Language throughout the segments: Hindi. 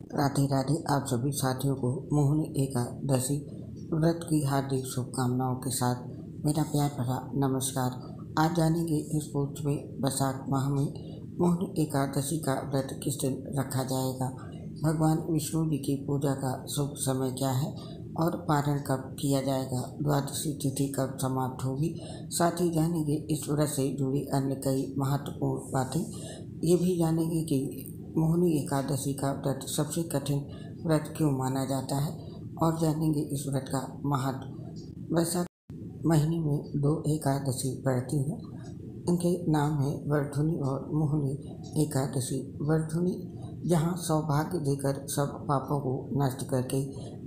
राधे राधे। आप सभी साथियों को मोहिनी एकादशी व्रत की हार्दिक शुभकामनाओं के साथ मेरा प्यार भरा नमस्कार। आज जानेंगे इस पोस्ट में वैशाख माह में मोहिनी एकादशी का व्रत किस दिन रखा जाएगा, भगवान विष्णु जी की पूजा का शुभ समय क्या है और पारण कब किया जाएगा, द्वादशी तिथि कब समाप्त होगी। साथ ही जानेंगे इस व्रत से जुड़ी अन्य कई महत्वपूर्ण बातें। ये भी जानेंगे कि मोहिनी एकादशी का व्रत सबसे कठिन व्रत क्यों माना जाता है और जानेंगे इस व्रत का महत्व। वैशाख महीने में 2 एकादशी पड़ती हैं। इनके नाम है वर्धुनी और मोहिनी एकादशी। वर्धुनी जहाँ सौभाग्य देकर सब पापों को नष्ट करके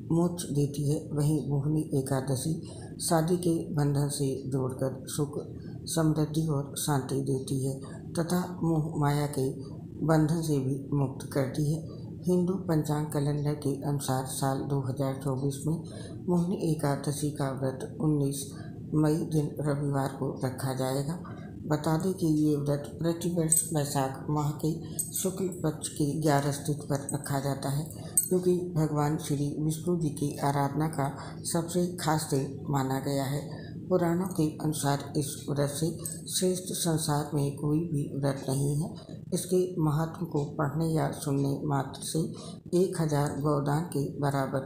मोक्ष देती है, वहीं मोहिनी एकादशी शादी के बंधन से जोड़कर सुख, समृद्धि और शांति देती है तथा मोह माया के बंधन से भी मुक्त करती है। हिंदू पंचांग कैलेंडर के अनुसार साल 2024 में मोहिनी एकादशी का व्रत 19 मई दिन रविवार को रखा जाएगा। बता दें कि ये व्रत प्रतिवर्ष वैशाख माह के शुक्ल पक्ष के 11 तिथि पर रखा जाता है, क्योंकि भगवान श्री विष्णु जी की आराधना का सबसे खास दिन माना गया है। पुराणों के अनुसार इस व्रत से श्रेष्ठ संसार में कोई भी व्रत नहीं है। इसके महत्व को पढ़ने या सुनने मात्र से 1000 गोदान के बराबर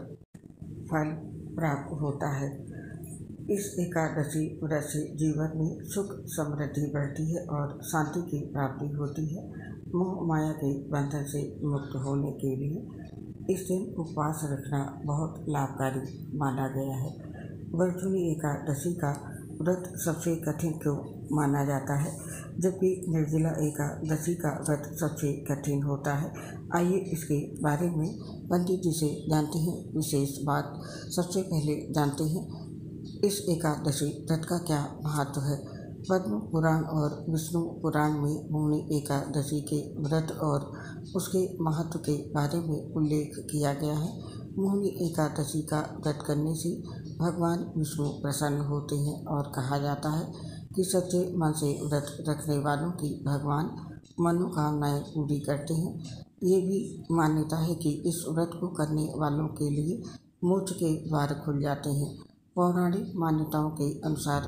फल प्राप्त होता है। इस एकादशी व्रत से जीवन में सुख समृद्धि बढ़ती है और शांति की प्राप्ति होती है। मोह माया के बंधन से मुक्त होने के लिए इस दिन उपवास रखना बहुत लाभकारी माना गया है। वर्धुनी एकादशी का व्रत सबसे कठिन क्यों माना जाता है, जबकि निर्जला एकादशी का व्रत सबसे कठिन होता है। आइए इसके बारे में पंडित जी से जानते हैं विशेष बात। सबसे पहले जानते हैं इस एकादशी व्रत का क्या महत्व है। पद्म पुराण और विष्णु पुराण में मोहिनी एकादशी के व्रत और उसके महत्व के बारे में उल्लेख किया गया है। मोहिनी एकादशी का व्रत करने से भगवान विष्णु प्रसन्न होते हैं और कहा जाता है कि सच्चे मन से व्रत रखने वालों की भगवान मनोकामनाएं पूरी करते हैं। ये भी मान्यता है कि इस व्रत को करने वालों के लिए मोक्ष के द्वार खुल जाते हैं। पौराणिक मान्यताओं के अनुसार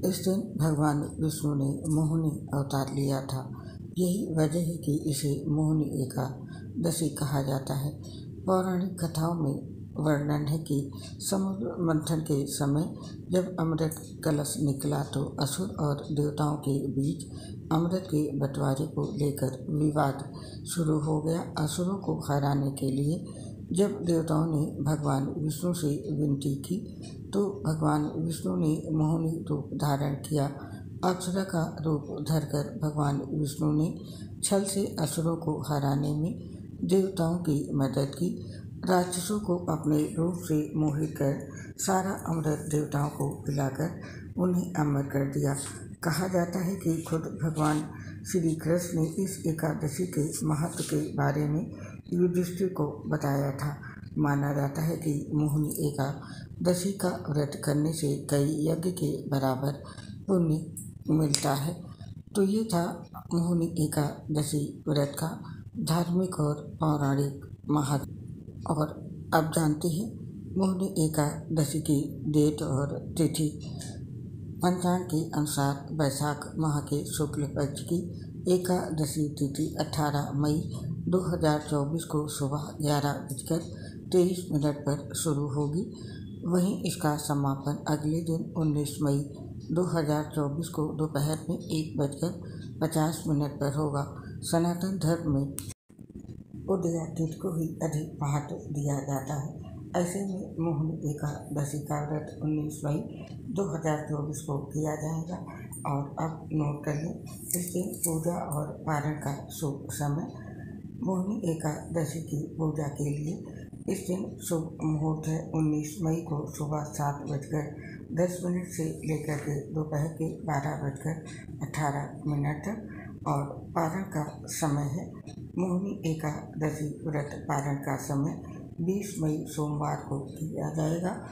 इस दिन भगवान विष्णु ने मोहिनी अवतार लिया था। यही वजह है कि इसे मोहिनी एकादशी कहा जाता है। पौराणिक कथाओं में वर्णन है कि समुद्र मंथन के समय जब अमृत कलश निकला तो असुर और देवताओं के बीच अमृत के बंटवारे को लेकर विवाद शुरू हो गया। असुरों को हराने के लिए जब देवताओं ने भगवान विष्णु से विनती की तो भगवान विष्णु ने मोहिनी रूप धारण किया। अप्सरा का रूप धरकर भगवान विष्णु ने छल से असुरों को हराने में देवताओं की मदद की। राक्षसों को अपने रूप से मोहित कर सारा अमृत देवताओं को पिलाकर उन्हें अमर कर दिया। कहा जाता है कि खुद भगवान श्री कृष्ण ने इस एकादशी के महत्व के बारे में युधिष्ठिर को बताया था। माना जाता है कि मोहिनी एकादशी का व्रत करने से कई यज्ञ के बराबर पुण्य मिलता है। तो ये था मोहिनी एकादशी व्रत का धार्मिक और पौराणिक महत्व। और अब जानते हैं मोहिनी एकादशी की डेट और तिथि। पंचांग के अनुसार वैशाख माह के शुक्ल पक्ष की एकादशी तिथि 18 मई 2024 को सुबह 11:23 पर शुरू होगी। वहीं इसका समापन अगले दिन 19 मई 2024 को दोपहर में 1:50 पर होगा। सनातन धर्म में उदया तिथि को ही अधिक महत्व दिया जाता है। ऐसे में मोहिनी एकादशी का व्रत 19 मई 2024 को किया जाएगा। और अब नोट कर लें इस दिन पूजा और पारण का शुभ समय। मोहिनी एकादशी की पूजा के लिए इस दिन शुभ मुहूर्त है 19 मई को सुबह 7:10 से लेकर के दोपहर के 12:18 तक। और पारण का समय है मोहिनी एकादशी व्रत पारण का समय 20 मई सोमवार को किया जाएगा।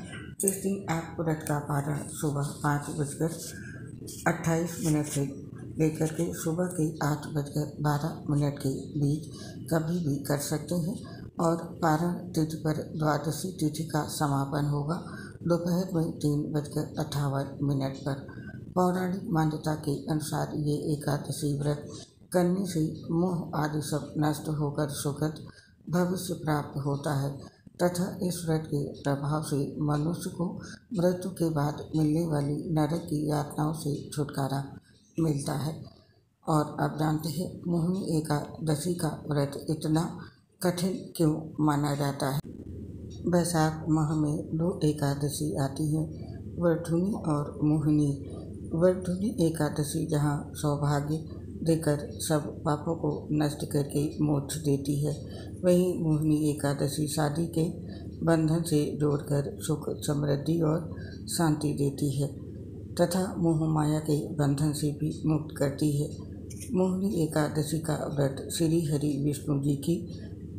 इस दिन आप व्रत का पारण सुबह 5:28 से लेकर के सुबह के 8:12 के बीच कभी भी कर सकते हैं। और पारण तिथि पर द्वादशी तिथि का समापन होगा दोपहर में 3:58 पर। पौराणिक मान्यता के अनुसार ये एकादशी व्रत करने से मोह आदि सब नष्ट होकर सुखद भविष्य प्राप्त होता है तथा इस व्रत के प्रभाव से मनुष्य को मृत्यु के बाद मिलने वाली नरक की यातनाओं से छुटकारा मिलता है। और अब जानते हैं मोहिनी एकादशी का व्रत इतना कठिन क्यों माना जाता है। बैसाख माह में 2 एकादशी आती हैं, वर्धुनी और मोहिनी। वर्धुनी एकादशी जहाँ सौभाग्य देकर सब पापों को नष्ट करके मोक्ष देती है, वहीं मोहिनी एकादशी शादी के बंधन से जोड़कर सुख समृद्धि और शांति देती है तथा मोह माया के बंधन से भी मुक्त करती है। मोहिनी एकादशी का व्रत श्री हरि विष्णु जी की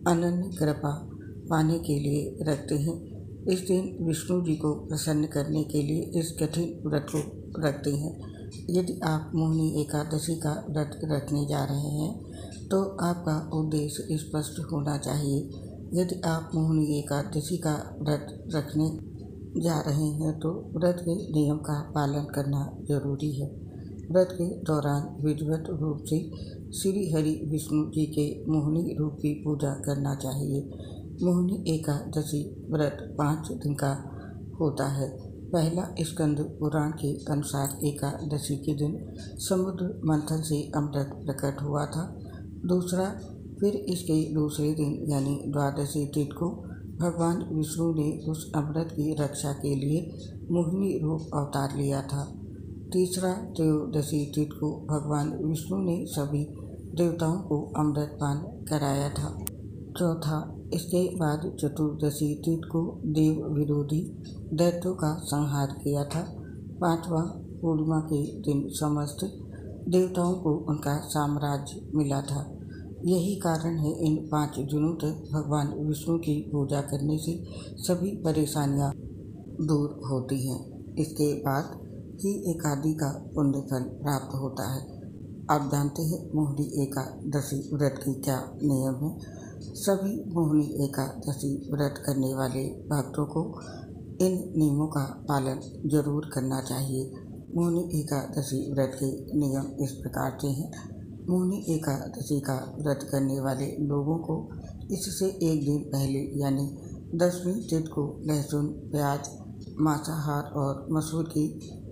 अनन्य कृपा पाने के लिए रखते हैं। इस दिन विष्णु जी को प्रसन्न करने के लिए इस कठिन व्रत को रखते हैं। यदि आप मोहिनी एकादशी का व्रत रखने जा रहे हैं तो आपका उद्देश्य स्पष्ट होना चाहिए। यदि आप मोहिनी एकादशी का व्रत रखने जा रहे हैं तो व्रत के नियम का पालन करना जरूरी है। व्रत के दौरान विधिवत रूप से श्री हरि विष्णु जी के मोहिनी रूप की पूजा करना चाहिए। मोहिनी एकादशी व्रत 5 दिन का होता है। पहला स्कंद पुराण के अनुसार एकादशी के दिन समुद्र मंथन से अमृत प्रकट हुआ था। दूसरा, फिर इसके दूसरे दिन यानी द्वादशी तिथि को भगवान विष्णु ने उस अमृत की रक्षा के लिए मोहिनी रूप अवतार लिया था। तीसरा, त्रयोदशी तिथि को भगवान विष्णु ने सभी देवताओं को अमृत पान कराया था। चौथा, इसके बाद चतुर्दशी तिथि को देव विरोधी दैत्यों का संहार किया था। पांचवा, पूर्णिमा के दिन समस्त देवताओं को उनका साम्राज्य मिला था। यही कारण है इन 5 दिनों तक भगवान विष्णु की पूजा करने से सभी परेशानियां दूर होती हैं। इसके बाद ही एकादशी का पुण्य फल प्राप्त होता है। आप जानते हैं मोहिनी एकादशी व्रत की क्या नियम है। सभी मोहिनी एकादशी व्रत करने वाले भक्तों को इन नियमों का पालन जरूर करना चाहिए। मोहिनी एकादशी व्रत के नियम इस प्रकार से हैं। मोहिनी एकादशी का व्रत करने वाले लोगों को इससे एक दिन पहले यानी 10वीं तिथि को लहसुन, प्याज, मांसाहार और मसूर की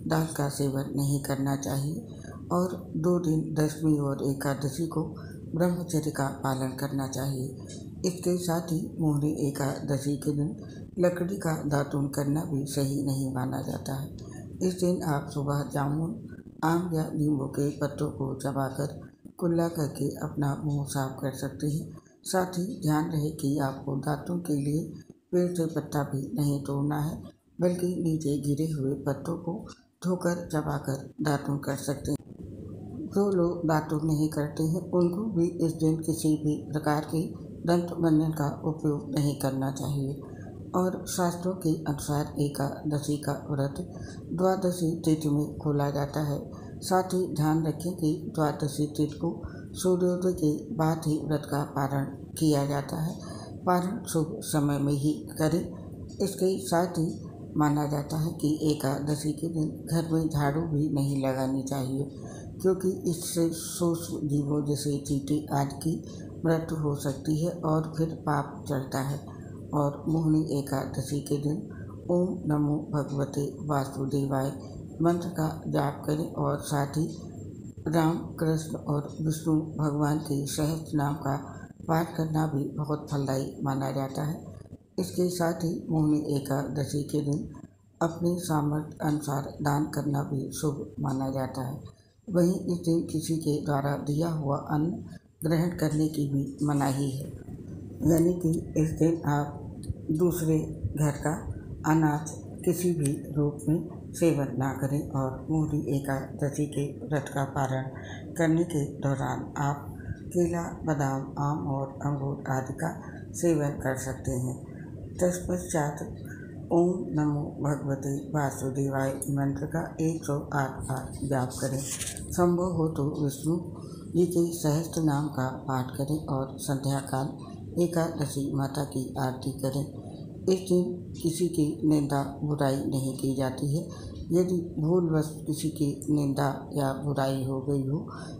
दाल का सेवन नहीं करना चाहिए और 2 दिन 10वीं और एकादशी को ब्रह्मचर्य का पालन करना चाहिए। इसके साथ ही मोहिनी एकादशी के दिन लकड़ी का दातून करना भी सही नहीं माना जाता है। इस दिन आप सुबह जामुन, आम या नींबू के पत्तों को चबाकर कुल्ला करके अपना मुंह साफ कर सकते हैं। साथ ही ध्यान रहे कि आपको दांतों के लिए पेड़ से पत्ता भी नहीं तोड़ना है, बल्कि नीचे गिरे हुए पत्तों को धोकर चबाकर दातून कर सकते हैं। जो लोग दातून नहीं करते हैं उनको भी इस दिन किसी भी प्रकार के दंत मंजन का उपयोग नहीं करना चाहिए। और शास्त्रों के अनुसार एकादशी का व्रत द्वादशी तिथि में खोला जाता है। साथ ही ध्यान रखें कि द्वादशी तिथि को सूर्योदय के बाद ही व्रत का पारण किया जाता है। पारण शुभ समय में ही करें। इसके साथ ही माना जाता है कि एकादशी के दिन घर में झाड़ू भी नहीं लगानी चाहिए, क्योंकि इससे सूक्ष्म जीवों जैसे चींटी आदि की मृत्यु हो सकती है और फिर पाप चढ़ता है। और मोहिनी एकादशी के दिन ओम नमो भगवते वासुदेवाय मंत्र का जाप करें और साथ ही राम, कृष्ण और विष्णु भगवान के सहस्त्र नाम का पाठ करना भी बहुत फलदायी माना जाता है। इसके साथ ही मोहिनी एकादशी के दिन अपने सामर्थ्य अनुसार दान करना भी शुभ माना जाता है। वहीं इस दिन किसी के द्वारा दिया हुआ अन्न ग्रहण करने की भी मनाही है, यानी कि इस दिन आप दूसरे घर का अनाज किसी भी रूप में सेवन ना करें। और मोहिनी एकादशी के व्रत का पारण करने के दौरान आप केला, बादाम, आम और अंगूर आदि का सेवन कर सकते हैं। तत्पश्चात ओम नमो भगवते वासुदेवाय मंत्र का 108 बार जाप करें। संभव हो तो विष्णु जी के सहस्त्र नाम का पाठ करें और संध्या काल एकादशी माता की आरती करें। इस दिन किसी की निंदा बुराई नहीं की जाती है। यदि भूलवश किसी की निंदा या बुराई हो गई हो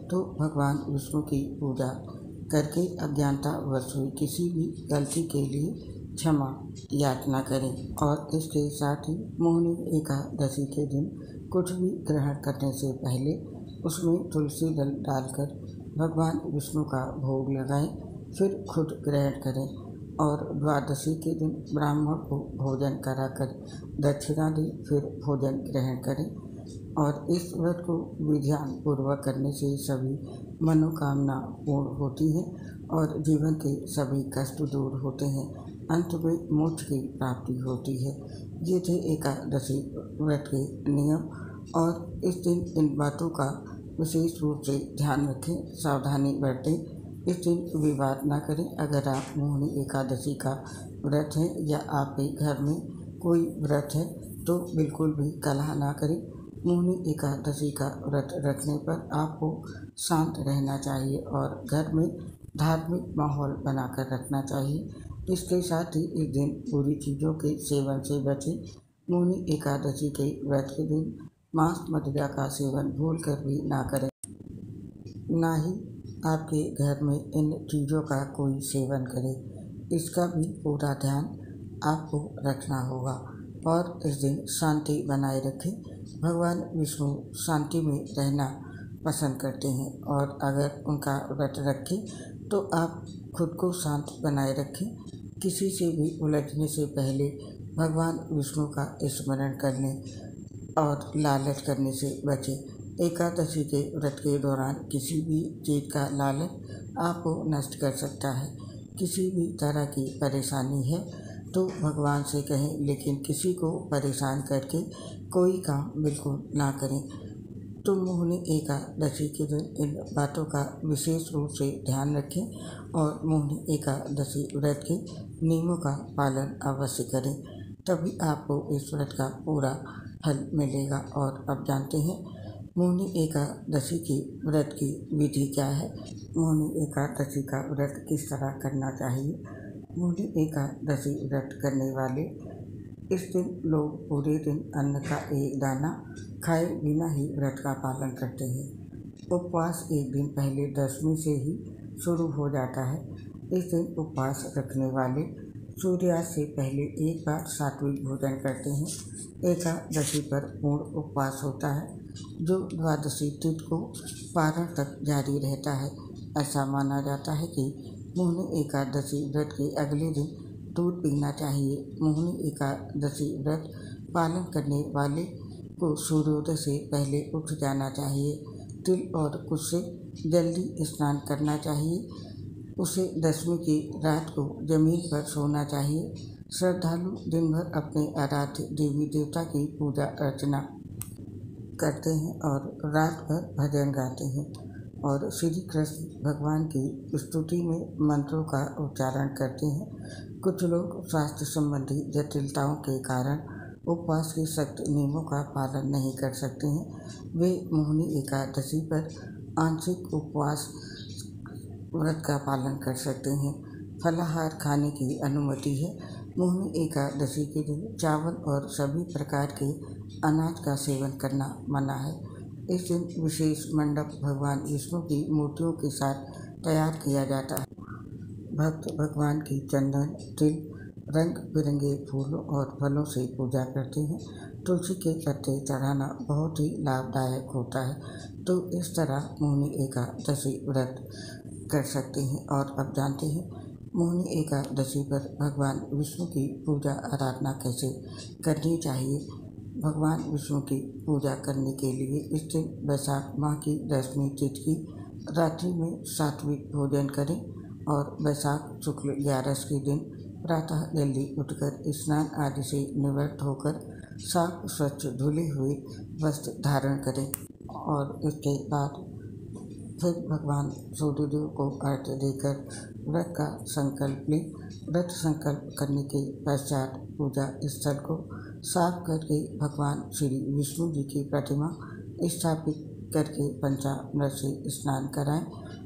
तो भगवान विष्णु की पूजा करके अज्ञानतावश हुई किसी भी गलती के लिए क्षमा याचना करें। और इसके साथ ही मोहिनी एकादशी के दिन कुछ भी ग्रहण करने से पहले उसमें तुलसी दल डालकर भगवान विष्णु का भोग लगाएं, फिर खुद ग्रहण करें। और द्वादशी के दिन ब्राह्मण को भोजन कराकर दक्षिणा दें, फिर भोजन ग्रहण करें। और इस व्रत को विधान पूर्वक करने से सभी मनोकामना पूर्ण होती हैं और जीवन के सभी कष्ट दूर होते हैं। अंत में मोक्ष की प्राप्ति होती है। ये थे एकादशी व्रत के नियम। और इस दिन इन बातों का विशेष रूप से ध्यान रखें, सावधानी बरतें। इस दिन विवाद ना करें। अगर आप मोहिनी एकादशी का व्रत है या आपके घर में कोई व्रत है तो बिल्कुल भी कलह ना करें। मोहिनी एकादशी का व्रत रखने पर आपको शांत रहना चाहिए और घर में धार्मिक माहौल बनाकर रखना चाहिए। इसके साथ ही इस दिन बुरी चीज़ों के सेवन से बचें। मोहिनी एकादशी के व्रत के दिन मांस मदिरा का सेवन भूल कर भी ना करें। ना ही आपके घर में इन चीज़ों का कोई सेवन करे, इसका भी पूरा ध्यान आपको रखना होगा। और इस दिन शांति बनाए रखें। भगवान विष्णु शांति में रहना पसंद करते हैं और अगर उनका व्रत रखें तो आप खुद को शांत बनाए रखें। किसी से भी उलझने से पहले भगवान विष्णु का स्मरण करने और लालच करने से बचें। एकादशी के व्रत के दौरान किसी भी चीज़ का लालच आपको नष्ट कर सकता है। किसी भी तरह की परेशानी है तो भगवान से कहें, लेकिन किसी को परेशान करके कोई काम बिल्कुल ना करें। तो मोहिनी एकादशी के दिन इन बातों का विशेष रूप से ध्यान रखें और मोहिनी एकादशी व्रत के नियमों का पालन अवश्य करें, तभी आपको इस व्रत का पूरा फल मिलेगा। और अब जानते हैं मोहिनी एकादशी की व्रत की विधि क्या है। मोहिनी एकादशी का व्रत किस तरह करना चाहिए। मोहिनी एकादशी व्रत करने वाले इस दिन लोग पूरे दिन अन्न का एक दाना खाए बिना ही व्रत का पालन करते हैं। उपवास एक दिन पहले दशमी से ही शुरू हो जाता है। इस दिन उपवास रखने वाले सूर्यास्त से पहले एक बार सात्विक भोजन करते हैं। एकादशी पर पूर्ण उपवास होता है जो द्वादशी तिथि को पारण तक जारी रहता है। ऐसा माना जाता है कि मोहिनी एकादशी व्रत के अगले दिन दूध पीना चाहिए। मोहिनी एकादशी व्रत पालन करने वाले को सूर्योदय से पहले उठ जाना चाहिए। तिल और कुश से जल्दी स्नान करना चाहिए। उसे दशमी की रात को जमीन पर सोना चाहिए। श्रद्धालु दिन भर अपने आराध्य देवी देवता की पूजा अर्चना करते हैं और रात भर भजन गाते हैं और श्री कृष्ण भगवान की स्तुति में मंत्रों का उच्चारण करते हैं। कुछ लोग स्वास्थ्य संबंधी जटिलताओं के कारण उपवास के सख्त नियमों का पालन नहीं कर सकते हैं। वे मोहिनी एकादशी पर आंशिक उपवास व्रत का पालन कर सकते हैं। फलाहार खाने की अनुमति है। मोहिनी एकादशी के दिन चावल और सभी प्रकार के अनाज का सेवन करना मना है। इस दिन विशेष मंडप भगवान विष्णु की मूर्तियों के साथ तैयार किया जाता है। भक्त भगवान की चंदन, तिल, रंग बिरंगे फूलों और फलों से पूजा करते हैं। तुलसी के पत्ते चढ़ाना बहुत ही लाभदायक होता है। तो इस तरह मोहिनी एकादशी व्रत कर सकते हैं। और अब जानते हैं मोहिनी एकादशी पर भगवान विष्णु की पूजा आराधना कैसे करनी चाहिए। भगवान विष्णु की पूजा करने के लिए इस दिन वैशाख माह की दशमी तिथि की रात्रि में सात्विक भोजन करें और वैशाख शुक्ल 11 के दिन प्रातः जल्दी उठकर स्नान आदि से निवृत्त होकर साफ स्वच्छ धुले हुए वस्त्र धारण करें और इसके बाद फिर भगवान सूर्यदेव को अर्घ्य देकर व्रत का संकल्प लें। व्रत संकल्प करने के पश्चात पूजा स्थल को साफ करके भगवान श्री विष्णु जी की प्रतिमा स्थापित करके पंचामृत से स्नान कराएं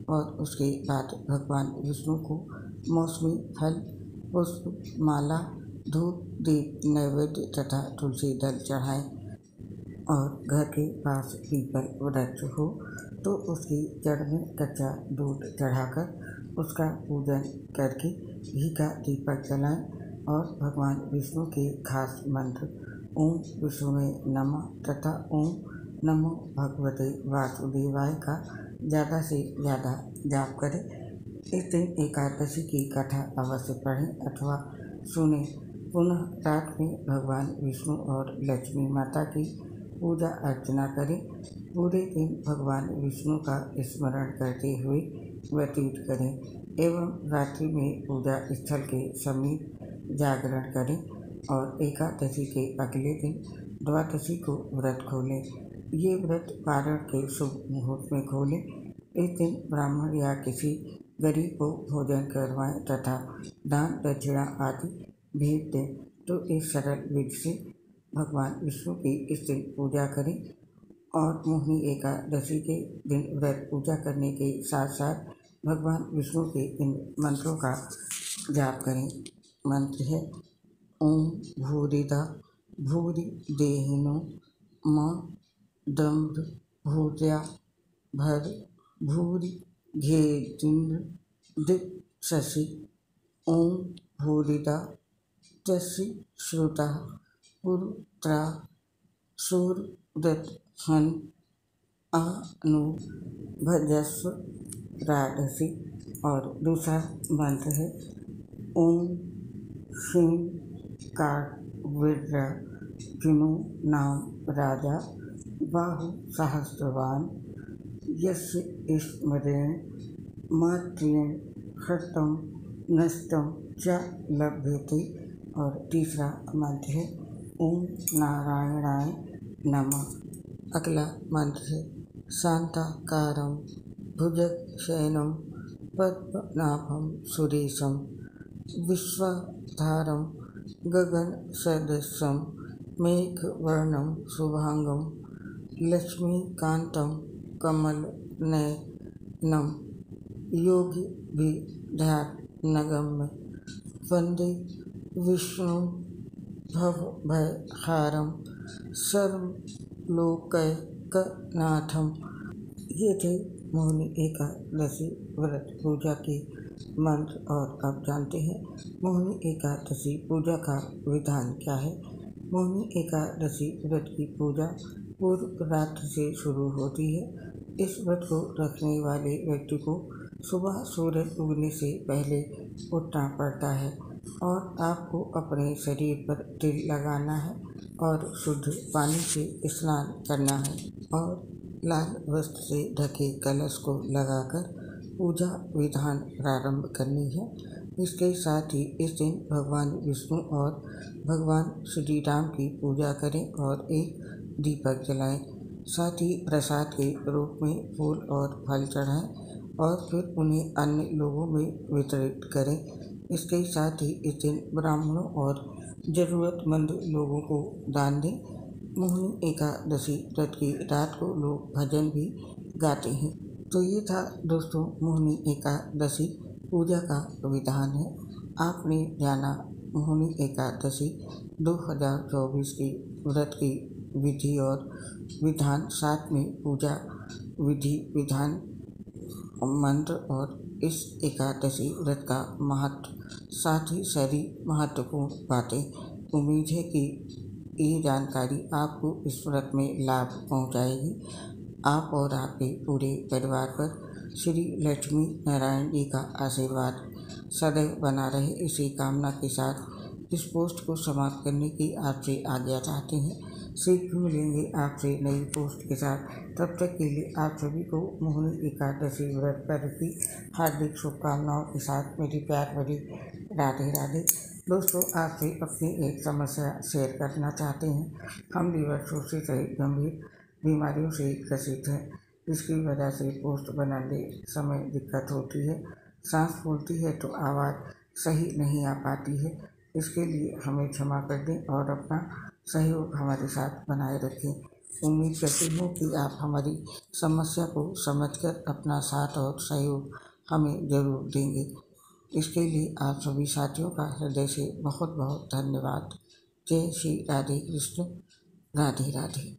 और उसके बाद भगवान विष्णु को मौसमी फल, पुष्प, माला, धूप, दीप, नैवेद्य तथा तुलसी दल चढ़ाएं और घर के पास पीपल वृक्ष हो तो उसकी जड़ में कच्चा दूध चढ़ाकर उसका पूजन करके घी का दीपक जलाएं और भगवान विष्णु के खास मंत्र ओम विष्णुवे नमः तथा ओम नमो भगवते वासुदेवाय का ज़्यादा से ज़्यादा जाप करें। इस दिन एकादशी की कथा अवश्य पढ़ें अथवा सुने। पुनः रात में भगवान विष्णु और लक्ष्मी माता की पूजा अर्चना करें। पूरे दिन भगवान विष्णु का स्मरण करते हुए व्यतीत करें एवं रात्रि में पूजा स्थल के समीप जागरण करें और एकादशी के अगले दिन द्वादशी को व्रत खोलें। ये व्रत पारण के शुभ मुहूर्त में खोलें। इस दिन ब्राह्मण या किसी गरीब को भोजन करवाएं तथा दान दक्षिणा आदि भेंट दें। तो इस सरल विधि से भगवान विष्णु की इस दिन पूजा करें और मोहिनी एकादशी के दिन व्रत पूजा करने के साथ साथ भगवान विष्णु के इन मंत्रों का जाप करें। मंत्र है ओम भूरिदा भूरि देहिनो म दम्भ भूर्या भर भूरि घेन्द्र दिक् शशि ओम भूरिदा तस्य श्रुता पुरुत्रा सूरदत् हन अनु भजस्व राधसि। और दूसरा मंत्र है ओम श्रीं कार्तवीर्य किनु नाम राजा बाहु सहस्रवान यस्य स्मरेण मात्रेण हृतं नष्टं च लभ्यते। और तीसरा मंत्र है ओम नारायणाय नमः। अगला मंत्र है शांताकारं भुजगशयनं पद्मनाभं सुरेशं विश्वाधारं गगनसदृशं मेघवर्णं शुभांगं लक्ष्मीकान्तं कमलनयनं योगिभिर्ध्यानगम्यं वन्दे विष्णुं भवभयहारं सर्वलोकैकनाथं। ये थे मोहिनी एकादशी व्रत पूजा के मंत्र। और अब जानते हैं मोहिनी एकादशी पूजा का विधान क्या है। मोहिनी एकादशी व्रत की पूजा पूर्व रात्रि से शुरू होती है। इस व्रत को रखने वाले व्यक्ति को सुबह सूरज उगने से पहले उठना पड़ता है और आपको अपने शरीर पर तिल लगाना है और शुद्ध पानी से स्नान करना है और लाल वस्त्र से ढके कलश को लगाकर पूजा विधान प्रारंभ करनी है। इसके साथ ही इस दिन भगवान विष्णु और भगवान श्री राम की पूजा करें और एक दीपक जलाएं। साथ ही प्रसाद के रूप में फूल और फल चढ़ाएं और फिर उन्हें अन्य लोगों में वितरित करें। इसके साथ ही इस दिन ब्राह्मणों और ज़रूरतमंद लोगों को दान दें। मोहिनी एकादशी व्रत की रात को लोग भजन भी गाते हैं। तो ये था दोस्तों मोहिनी एकादशी पूजा का विधान है। आपने जाना मोहिनी एकादशी 2024 की व्रत की विधि और विधान, साथ में पूजा विधि विधान, मंत्र और इस एकादशी व्रत का महत्व, साथ ही सारी महत्वपूर्ण बातें। उम्मीद है कि ये जानकारी आपको इस व्रत में लाभ पहुंचाएगी। आप और आपके पूरे परिवार पर श्री लक्ष्मी नारायण जी का आशीर्वाद सदैव बना रहे, इसी कामना के साथ इस पोस्ट को समाप्त करने की आपसे आज्ञा चाहते हैं। शीघ्र मिलेंगे आपसे नई पोस्ट के साथ। तब तक के लिए आप सभी को मोहिनी एकादशी व्रत पर्व की हार्दिक शुभकामनाओं के साथ मेरी प्यार भरी राधे राधे। दोस्तों, आपसे अपनी एक समस्या शेयर करना चाहते हैं। हम वर्षों से सहित गंभीर बीमारियों से ग्रसित हैं, जिसकी वजह से पोस्ट बनाने समय दिक्कत होती है। सांस फूलती है तो आवाज़ सही नहीं आ पाती है। इसके लिए हमें क्षमा कर दें और अपना सहयोग हमारे साथ बनाए रखें। उम्मीद करती हूँ कि आप हमारी समस्या को समझकर अपना साथ और सहयोग हमें ज़रूर देंगे। इसके लिए आप सभी साथियों का हृदय से बहुत बहुत धन्यवाद। जय श्री राधे कृष्ण। राधे राधे।